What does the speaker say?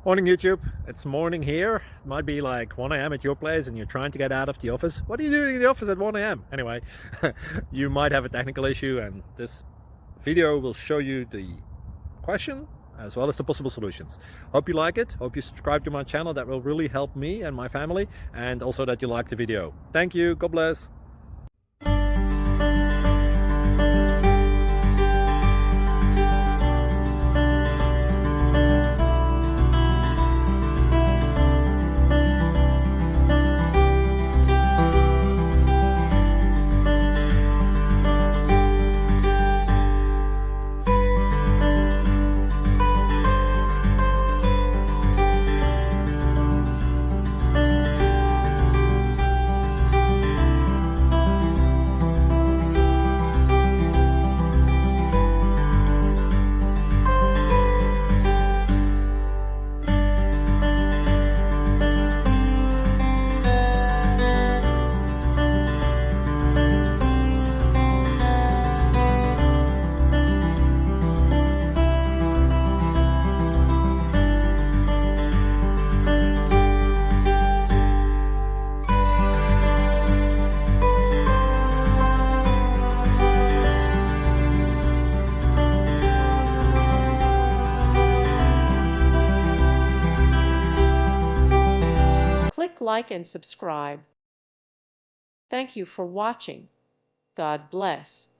Morning YouTube, it's morning here. It might be like 1 a.m. at your place and you're trying to get out of the office. What are you doing in the office at 1 a.m.? Anyway, you might have a technical issue and this video will show you the question as well as the possible solutions. Hope you like it, hope you subscribe to my channel. That will really help me and my family, and also that you like the video. Thank you, God bless. Click like and subscribe. Thank you for watching. God bless.